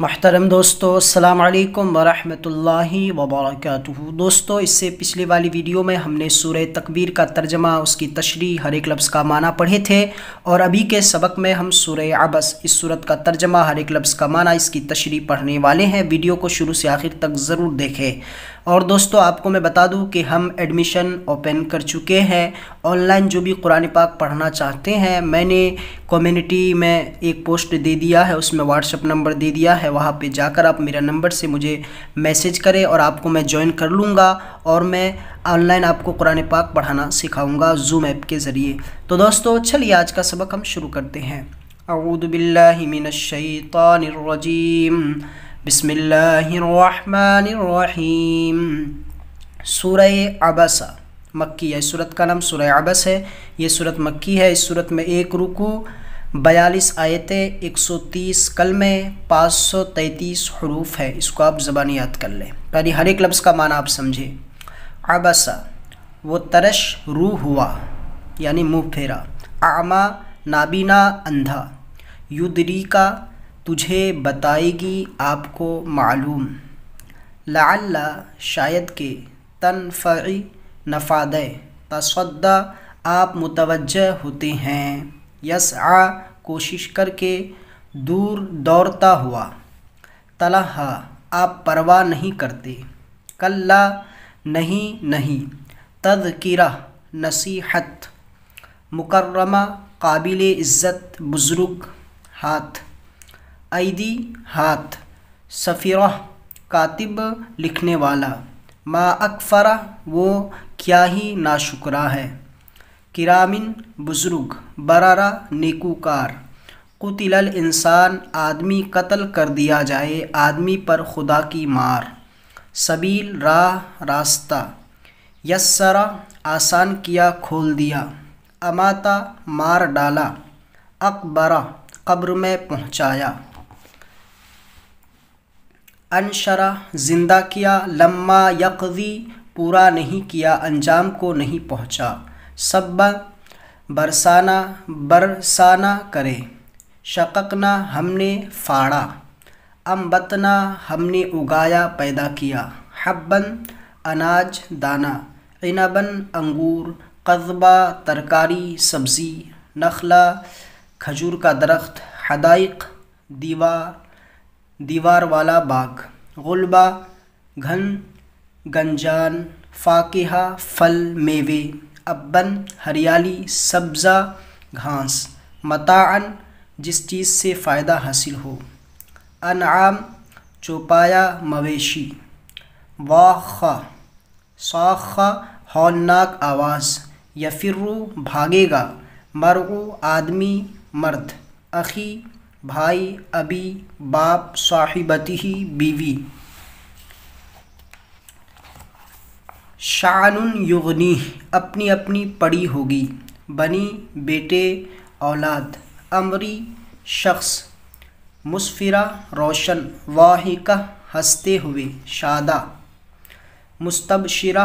محترم دوستو، السلام علیکم ورحمۃ اللہ وبرکاتہ۔ دوستو، اس سے پچھلی والی ویڈیو میں ہم نے سورہ تکبیر کا ترجمہ، اس کی تشریح، ہر ایک لفظ کا معنی پڑھے تھے، اور ابھی کے سبق میں ہم سورہ عبس، اس سورت کا ترجمہ، ہر ایک لفظ کا معنی، اس کی تشریح پڑھنے والے ہیں۔ ویڈیو کو شروع سے آخر تک ضرور دیکھیں۔ اور دوستو، آپ کو میں بتا دوں کہ ہم ایڈمیشن اوپن کر چکے ہیں۔ آن لائن جو بھی قرآن پاک پڑھنا چاہتے ہیں، میں نے کمیونٹی میں ایک پوسٹ دے دیا ہے، اس میں واٹس ایپ نمبر دے دیا ہے، وہاں پہ جا کر آپ میرا نمبر سے مجھے میسج کریں اور آپ کو میں جوائن کر لوں گا، اور میں آن لائن آپ کو قرآن پاک پڑھانا سکھاؤں گا زوم ایپ کے ذریعے۔ تو دوستو، چلیے آج کا سبق ہم شروع کرتے ہیں۔ اعوذ باللہ من الشیطان الرجیم، بسم اللہ الرحمن الرحیم۔ سورہ عبس مکی ہے، اس سورت کا نام سورہ عبس ہے۔ یہ سورت مکی ہے۔ اس سورت میں 1 رکوع، 42 آیتیں، 130 کلمے، 533 حروف ہے۔ اس کو آپ زبانی یاد کر لیں۔ پہلے ہر ایک لفظ کا معنی آپ سمجھیں۔ عبس، وہ ترش رو ہوا، یعنی منہ پھیرا۔ اعمیٰ، نابینا، اندھا۔ یدریکا، تجھے بتائے گی، آپ کو معلوم۔ لعل، شاید کہ۔ تنفعی، نفع دے۔ تصدی، آپ متوجہ ہوتے ہیں۔ یسعی، کوشش کر کے، دور دوڑتا ہوا۔ تلہا، آپ پرواہ نہیں کرتے۔ کلا، نہیں۔ تذکرہ، نصیحت۔ مکرمہ، قابل عزت، بزرگ، ہاتھ۔ ایدی، ہاتھ۔ سفیرہ، کاتب، لکھنے والا۔ ما اکفرہ، وہ کیا ہی ناشکرا ہے۔ کرامن، بزرگ۔ بررہ، نیکوکار۔ قتل الانسان، آدمی قتل کر دیا جائے، آدمی پر خدا کی مار۔ سبیل، راہ، راستہ۔ یسرہ، آسان کیا، کھول دیا۔ اماتا، مار ڈالا۔ اقبرہ، قبر میں پہنچایا۔ انشرہ، زندہ کیا۔ لما یقضی، پورا نہیں کیا، انجام کو نہیں پہنچا۔ سبا، برسانا کرے۔ شققنا، ہم نے پھاڑا۔ انبتنا، ہم نے اگایا، پیدا کیا۔ حبا، اناج، دانہ۔ عنبا، انگور۔ قضبہ، ترکاری، سبزی۔ نخلا، کھجور کا درخت۔ حدائق، دیوار والا باغ۔ غلبہ، گھن، گنجان۔ فاکہہ، پھل، میوے۔ ابن، ہریالی، سبزہ، گھاس۔ متاعن، جس چیز سے فائدہ حاصل ہو۔ انعام، چوپایا، مویشی۔ صاخہ، ہولناک آواز۔ یفرو، بھاگے گا۔ مرء، آدمی، مرد۔ اخی، بھائی۔ ابی، باپ۔ صاحبتہ، بیوی۔ شعن یغنیہ، اپنی اپنی پڑی ہوگی۔ بنی، بیٹے، اولاد۔ امری، شخص۔ مسفرہ، روشن۔ ضاحکہ، ہنستے ہوئے، شادہ۔ مستبشرہ،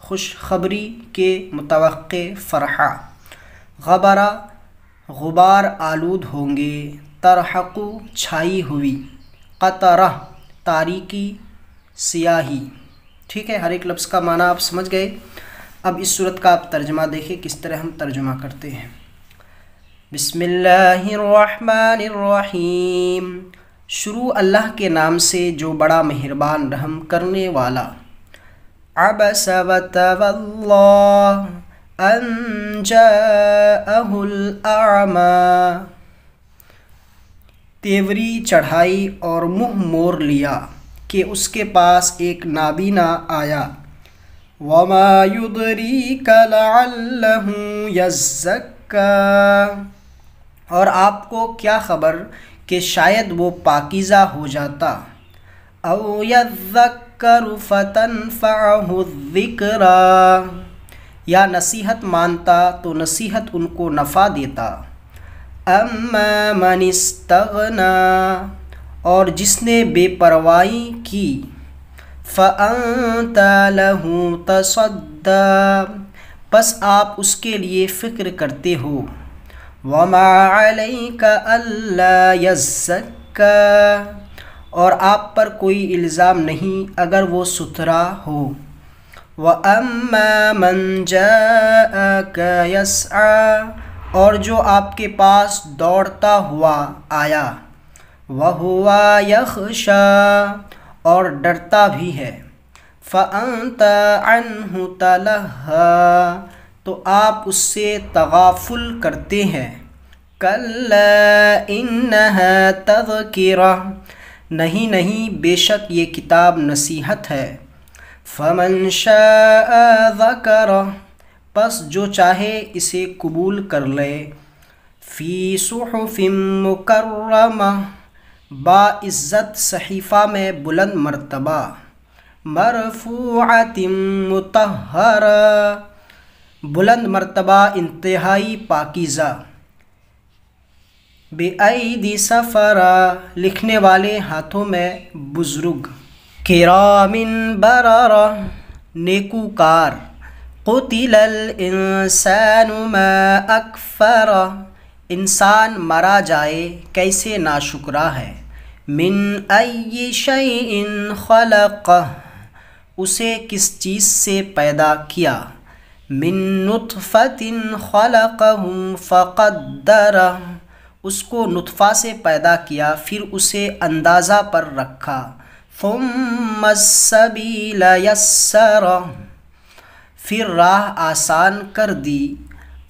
خوشخبری کے متوقع، فرحہ۔ غبرہ، غبار آلود ہوں گے۔ ترحق، چھائی ہوئی۔ قطرہ، تاریکی، سیاہی۔ ٹھیک ہے، ہر ایک لفظ کا معنی آپ سمجھ گئے۔ اب اس صورت کا آپ ترجمہ دیکھیں، کس طرح ہم ترجمہ کرتے ہیں۔ بسم اللہ الرحمن الرحیم۔ شروع اللہ کے نام سے جو بڑا مہربان رحم کرنے والا۔ عبس وتولی ان جاءہ الاعمی، تیوری چڑھائی اور منہ موڑ لیا کہ اس کے پاس ایک نابینا آیا۔ وما یدریک لعلہ یزکی، اور آپ کو کیا خبر کہ شاید وہ پاکیزہ ہو جاتا۔ او یذکر فتنفعہ الذکریٰ، یا نصیحت مانتا تو نصیحت ان کو نفع دیتا۔ اما من استغنی، اور جس نے بے پروائی کی۔ فانت لہ تصدی، پس آپ اس کے لیے فکر کرتے ہو۔ وما علیک الا یزکی، اور آپ پر کوئی الزام نہیں اگر وہ ستھرا ہو۔ وَأَمَّا مَنْ جَاءَكَ يَسْعَى، اور جو آپ کے پاس دوڑتا ہوا آیا، وَهُوَ يَخْشَى، اور ڈرتا بھی ہے، فَأَنْتَ عَنْهُ تَلَهَّى، تو آپ اس سے تغافل کرتے ہیں۔ كَلَّا إِنَّهَا تَذْكِرَةٌ، نہیں بے شک یہ کتاب نصیحت ہے۔ فَمَنْ شَاءَ ذَكَرَهُ، پس جو چاہے اسے قبول کر لے۔ فِي صُحُفٍ مُكَرَّمَةٍ، باعزت صحیفہ میں بلند مرتبہ، مرفوعۃ مطہرہ، بلند مرتبہ انتہائی پاکیزہ، بِأَيْدِي سَفَرَةٍ، لکھنے والے ہاتھوں میں بزرگ، کِرَامٍ بَرَرَةٍ، نیکوکار، قُتِلَ الْإِنسَانُ مَا أَكْفَرَهُ، انسان مارا جائے کیسے ناشکرا ہے۔ مِنْ أَيِّ شَيْءٍ خَلَقَهُ، اسے کس چیز سے پیدا کیا۔ مِنْ نُطْفَةٍ خَلَقَهُ فَقَدَّرَهُ، اس کو نطفہ سے پیدا کیا پھر اسے اندازہ پر رکھا۔ ثُمَّ السَّبِيلَ يَسَّرَهُ، پھر راہ آسان کر دی۔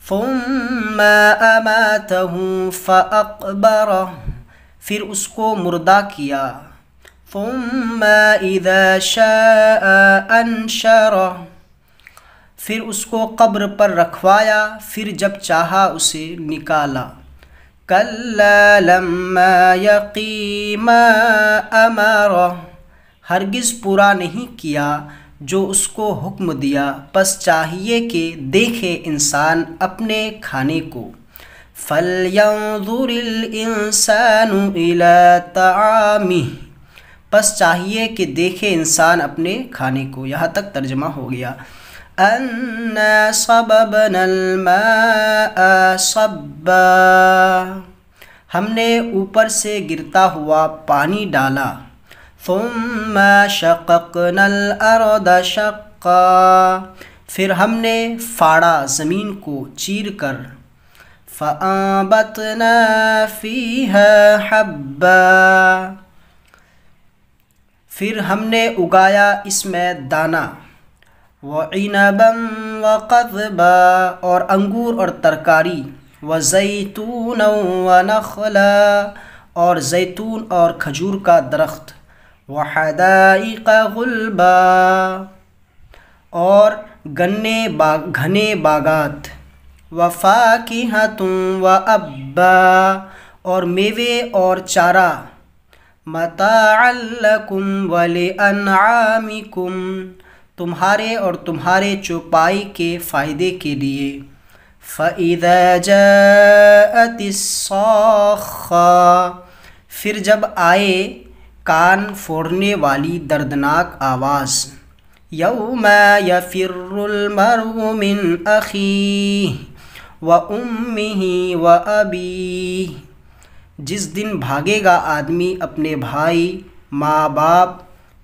ثُمَّ أَمَاتَهُ فَأَقْبَرَهُ، پھر اس کو مردہ کیا۔ ثُمَّ إِذَا شَاءَ أَنشَرَهُ، پھر اس کو قبر پر رکھوایا پھر جب چاہا اسے نکالا۔ كَلَّا لَمَّا يَقْضِ مَا أَمَرَهُ، ہرگز پورا نہیں کیا جو اس کو حکم دیا، پس چاہیے کہ دیکھے انسان اپنے کھانے کو۔ فَلْيَنظُرِ الْإِنسَانُ إِلَىٰ طَعَامِهِ، پس چاہیے کہ دیکھے انسان اپنے کھانے کو۔ یہاں تک ترجمہ ہو گیا۔ أَنَّا صَبَبْنَا الْمَاءَ صَبًّا، ہم نے اوپر سے گرتا ہوا پانی ڈالا۔ ثُمَّ شَقَقْنَا الْأَرْضَ شَقًّا، پھر ہم نے پھاڑا زمین کو چیر کر۔ فَأَنبَتْنَا فِيهَا حَبًّا، پھر ہم نے اگایا اس میں دانہ۔ وَعِنَبًا وَقَضْبًا، اور انگور اور ترکاری۔ وَزَيْتُونًا وَنَخْلًا، اور زیتون اور کھجور کا درخت۔ وَحَدَائِقَ غُلْبًا، اور گھنے باغات۔ وَفَاكِهَةٌ وَأَبًّا، اور میوے اور چارہ۔ مَتَاعًا لَكُمْ وَلِأَنْعَامِكُمْ، تمہارے اور تمہارے چوپائی کے فائدے کے لیے۔ فَإِذَا جَاءَتِ الصَّاخَّةُ، پھر جب آئے کان پھوڑنے والی دردناک آواز۔ یوم یفر المرء من اخیہ وامہ وابیہ، جس دن بھاگے گا آدمی اپنے بھائی، ماں باپ،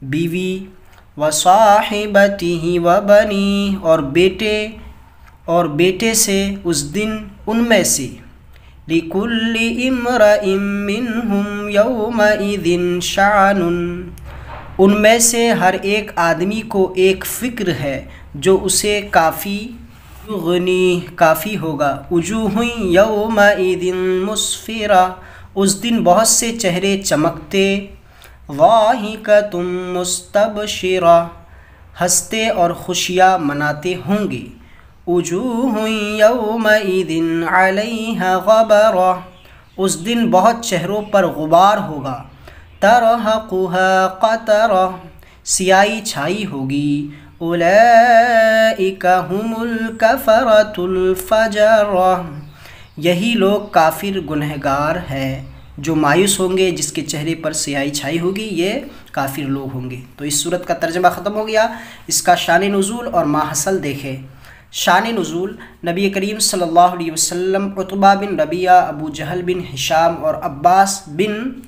بیوی، وصاحبتہ وبنیہ، اور بیٹے سے اس دن ان میں سے۔ لِكُلِّ امْرَئٍ مِّنْهُمْ يَوْمَئِذٍ شَأْنٌ، ان میں سے ہر ایک آدمی کو ایک فکر ہے جو اسے کافی ہوگا۔ وجوہ یومئذ مسفرہ، اس دن بہت سے چہرے چمکتے۔ ضاحکۃ مستبشرہ، ہنستے اور خوشیاں مناتے ہوں گے۔ وجوہ یومئذ علیہا غبرہ، اس دن بہت چہروں پر غبار ہوگا۔ ترہقھا قترہ، سیاہی چھائی ہوگی۔ اولئک ھم الکفرۃ الفجرہ، یہی لوگ کافر گنہگار ہیں جو مایوس ہوں گے، جس کے چہرے پر سیاہی چھائی ہوگی، یہ کافر لوگ ہوں گے۔ تو اس صورت کا ترجمہ ختم ہو گیا۔ اس کا شان نزول اور ماحصل دیکھیں۔ شان نزول، نبی کریم صلی اللہ علیہ وسلم، عتبہ بن ربیعہ، ابو جہل بن ہشام اور عباس بن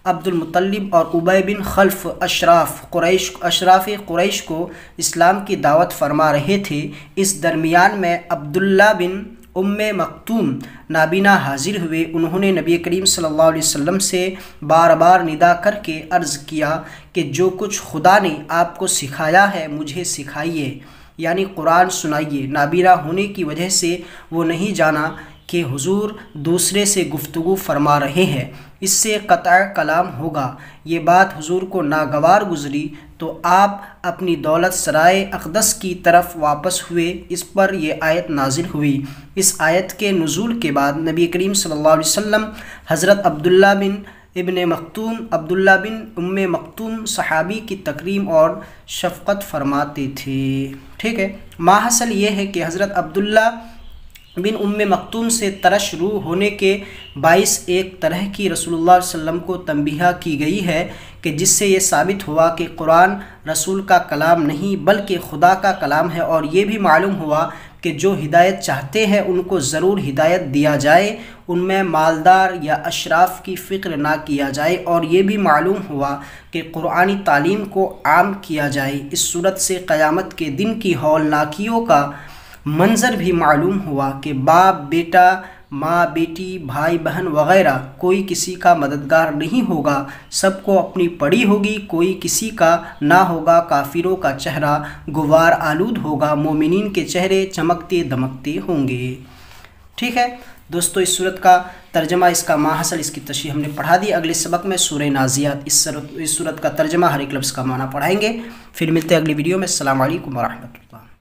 عبد المطلب اور ابی بن خلف اشراف قریش کو اسلام کی دعوت فرما رہے تھے۔ اس درمیان میں عبداللہ بن مکتوم نابینا حاضر ہوئے۔ انہوں نے نبی کریم صلی اللہ علیہ وسلم سے بار بار ندا کر کے عرض کیا کہ جو کچھ خدا نے آپ کو سکھایا ہے مجھے سکھائیے، یعنی قرآن سنائیے۔ نابینا ہونے کی وجہ سے وہ نہیں جانا کہ حضور دوسرے سے گفتگو فرما رہے ہیں، اس سے قطع کلام ہوگا۔ یہ بات حضور کو ناگوار گزری تو آپ اپنی دولت سرائے اقدس کی طرف واپس ہوئے۔ اس پر یہ آیت نازل ہوئی۔ اس آیت کے نزول کے بعد نبی کریم صلی اللہ علیہ وسلم حضرت عبداللہ بن مکتوم صحابی کی تکریم اور شفقت فرماتے تھے۔ ٹھیک ہے، ماحصل یہ ہے کہ حضرت عبداللہ بن مکتوم سے ترش روح ہونے کے باعث ایک طرح کی رسول اللہ صلی اللہ علیہ وسلم کو تنبیہ کی گئی ہے کہ جس سے یہ ثابت ہوا کہ قرآن رسول کا کلام نہیں بلکہ خدا کا کلام ہے، اور یہ بھی معلوم ہوا کہ جو ہدایت چاہتے ہیں ان کو ضرور ہدایت دیا جائے، ان میں مالدار یا اشراف کی فکر نہ کیا جائے، اور یہ بھی معلوم ہوا کہ قرآنی تعلیم کو عام کیا جائے۔ اس صورت سے قیامت کے دن کی ہولناکیوں کا منظر بھی معلوم ہوا کہ باپ بیٹا، ماں بیٹی، بھائی بہن وغیرہ کوئی کسی کا مددگار نہیں ہوگا، سب کو اپنی پڑی ہوگی، کوئی کسی کا نہ ہوگا۔ کافروں کا چہرہ غبار آلود ہوگا، مومنین کے چہرے چمکتے دمکتے ہوں گے۔ ٹھیک ہے دوستو، اس صورت کا ترجمہ، اس کا ماحصل، اس کی تشریح ہم نے پڑھا دی۔ اگلے سبق میں سورہ نازعات اس صورت کا ترجمہ، ہر ایک لفظ کا معنی پڑھائیں گے۔ پھر ملتے ہیں اگلی ویڈیو میں۔ السلام علیکم ورحمۃ اللہ۔